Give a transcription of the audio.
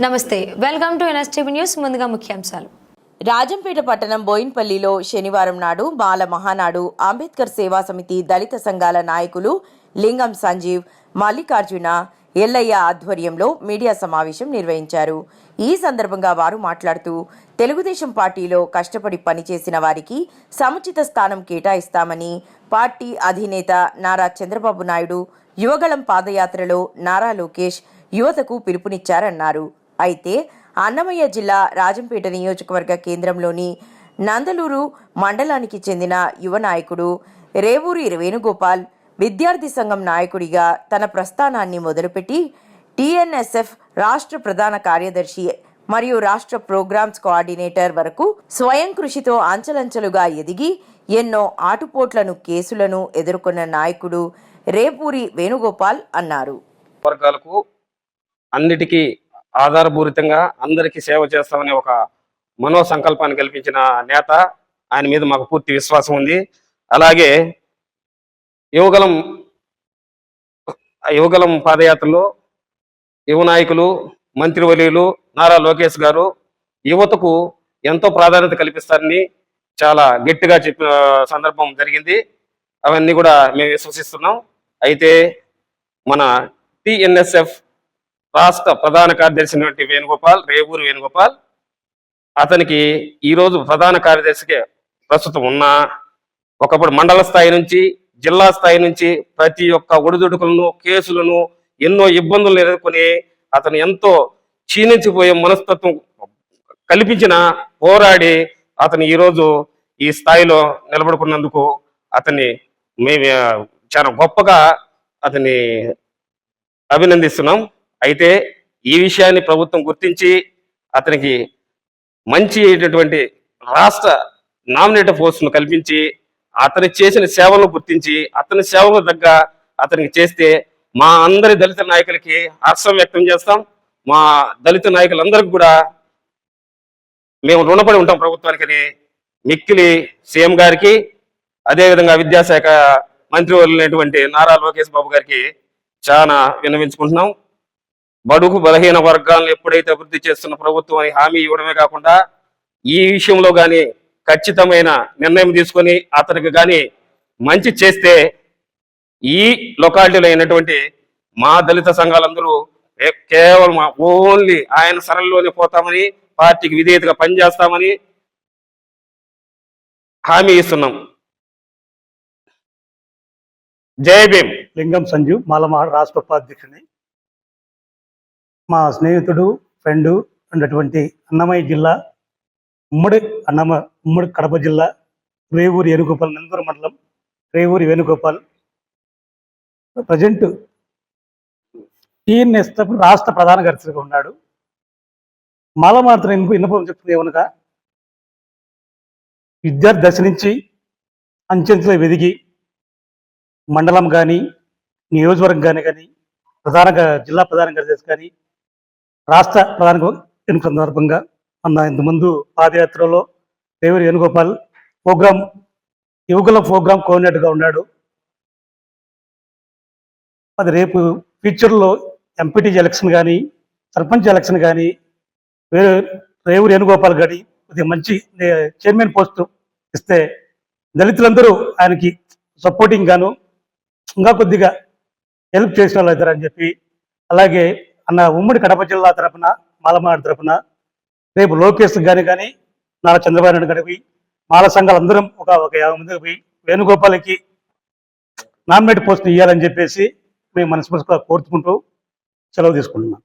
నమస్తే, welcome to NSTV news. ముందుగా ముఖ్యాంశాలు. రాజంపేట పట్టణం బోయిన్పల్లిలో శనివారం నాడు బాల మహానాడు అంబేద్కర్ సేవా సమితి దళిత సంఘాల నాయకులు లింగం సంజీవ్, మల్లికార్జున, ఎల్లయ్య ఆధ్వర్యంలో మీడియా సమావేశం నిర్వహించారు. ఈ సందర్భంగా వారు మాట్లాడుతూ తెలుగుదేశం పార్టీలో కష్టపడి పనిచేసిన వారికి సముచిత స్థానం కేటాయిస్తామని పార్టీ అధినేత నారా చంద్రబాబు నాయుడు యువగళం పాదయాత్రలో నారా లోకేష్ యువతకు పిలుపునిచ్చారన్నారు. అయితే అన్నమయ్య జిల్లా రాజంపేట నియోజకవర్గ కేంద్రంలోని నందలూరు మండలానికి చెందిన యువ నాయకుడు రేవూరి వేణుగోపాల్ విద్యార్థి సంఘం నాయకుడిగా తన ప్రస్థానాన్ని మొదలుపెట్టి టీఎన్ఎస్ఎఫ్ రాష్ట్ర ప్రధాన కార్యదర్శి మరియు రాష్ట్ర ప్రోగ్రామ్స్ కోఆర్డినేటర్ వరకు స్వయం కృషితో అంచెలంచెలుగా ఎదిగి ఎన్నో ఆటుపోట్లను కేసులను ఎదుర్కొన్న నాయకుడు రేవూరి వేణుగోపాల్ అన్నారు. వర్గాలకు అన్నిటికీ ఆధారపూరితంగా అందరికీ సేవ చేస్తామనే ఒక మనోసంకల్పాన్ని కల్పించిన నేత. ఆయన మీద మాకు పూర్తి విశ్వాసం ఉంది. అలాగే యువగలం పాదయాత్రలో యువ నాయకులు, మంత్రివర్యులు నారా లోకేష్ గారు యువతకు ఎంతో ప్రాధాన్యత కల్పిస్తారని చాలా గట్టిగా చెప్పిన సందర్భం జరిగింది. అవన్నీ కూడా మేము విశ్వసిస్తున్నాం. అయితే మన టిఎన్ఎస్ఎఫ్ రాష్ట్ర ప్రధాన కార్యదర్శి రేవూరి వేణుగోపాల్ అతనికి ఈరోజు ప్రధాన కార్యదర్శికి ప్రస్తుతం ఉన్న ఒకప్పుడు మండల స్థాయి నుంచి జిల్లా స్థాయి నుంచి ప్రతి ఒక్క ఒడిదుడుకులను, కేసులను, ఎన్నో ఇబ్బందులను ఎదుర్కొని అతను ఎంతో క్షీణించిపోయే మనస్తత్వం కల్పించిన పోరాడి అతను ఈరోజు ఈ స్థాయిలో నిలబడుకున్నందుకు అతన్ని మేము చాలా గొప్పగా అతన్ని అభినందిస్తున్నాం. అయితే ఈ విషయాన్ని ప్రభుత్వం గుర్తించి అతనికి మంచి అయినటువంటి రాష్ట్ర నామినేటెడ్ పోస్టును కల్పించి అతను చేసిన సేవలను గుర్తించి అతని సేవకు తగ్గ అతనికి చేస్తే మా అందరి దళిత నాయకులకి హర్షం వ్యక్తం చేస్తాం. మా దళిత నాయకులందరికీ కూడా మేము రుణపడి ఉంటాం ప్రభుత్వానికి. మిక్కిలి సీఎం గారికి, అదేవిధంగా విద్యాశాఖ మంత్రివర్యులైనటువంటి నారా లోకేష్ బాబు గారికి చాలా విన్నవించుకుంటున్నాం. బడుగు బలహీన వర్గాలను ఎప్పుడైతే అభివృద్ధి చేస్తున్న ప్రభుత్వం అని హామీ ఇవ్వడమే కాకుండా ఈ విషయంలో కానీ ఖచ్చితమైన నిర్ణయం తీసుకొని అతనికి కానీ మంచి చేస్తే ఈ లొకాలిటీలో అయినటువంటి మా దళిత సంఘాలందరూ కేవలం ఓన్లీ ఆయన సరళలోనే పోతామని, పార్టీకి విధేయతగా పనిచేస్తామని హామీ ఇస్తున్నాం. జై భీమ్. లింగం సంజీవ్, మాలమాడ రాష్ట్ర ఉపాధ్యక్షుని. మా స్నేహితుడు, ఫ్రెండు ఉన్నటువంటి అన్నమయ్య జిల్లా ఉమ్మడి కడప జిల్లా రేవూరి వేణుగోపాల్, నందూరు మండలం రేవూరి వేణుగోపాల్ ప్రజెంట్ టీఎన్ఎస్ఎఫ్ రాష్ట్ర ప్రధాన కార్యదర్శిగా ఉన్నాడు. మాలమాత్రం విన్నపం చెప్తుంది ఏమనగా, విద్యార్థి దశ నుంచి అంచెంచులో వెదిగి మండలం కానీ, నియోజకవర్గం కానీ, జిల్లా ప్రధాన కార్యదర్శి కానీ, రాష్ట్ర ప్రధాన ఎన్నిక సందర్భంగా ఇంతకుముందు పాదయాత్రలో రేవూరి వేణుగోపాల్ యువకుల ప్రోగ్రాం కోఆర్డినేటర్గా ఉన్నాడు. అది రేపు ఫ్యూచర్లో ఎంపీటీసీ ఎలక్షన్ కానీ, సర్పంచ్ ఎలక్షన్ కానీ రేవూరి వేణుగోపాల్ గారి కొద్దిగా మంచి చైర్మన్ పోస్టు ఇస్తే దళితులందరూ ఆయనకి సపోర్టింగ్ గాను ఇంకా కొద్దిగా హెల్ప్ చేసిన వాళ్ళు అవుతారని చెప్పి, అలాగే ఉమ్మడి కడప జిల్లా తరఫున, మాలమాడ తరఫున రేపు లోకేష్ కానీ నారా చంద్రబాబు నాయుడు గారికి మాల సంఘాలు అందరం ఒక 50 మందికి పోయి వేణుగోపాల్కి నామినేట్ పోస్ట్ ఇవ్వాలని చెప్పేసి మేము మనస్ఫూర్తిగా కోరుకుంటూ సెలవు తీసుకుంటున్నాం.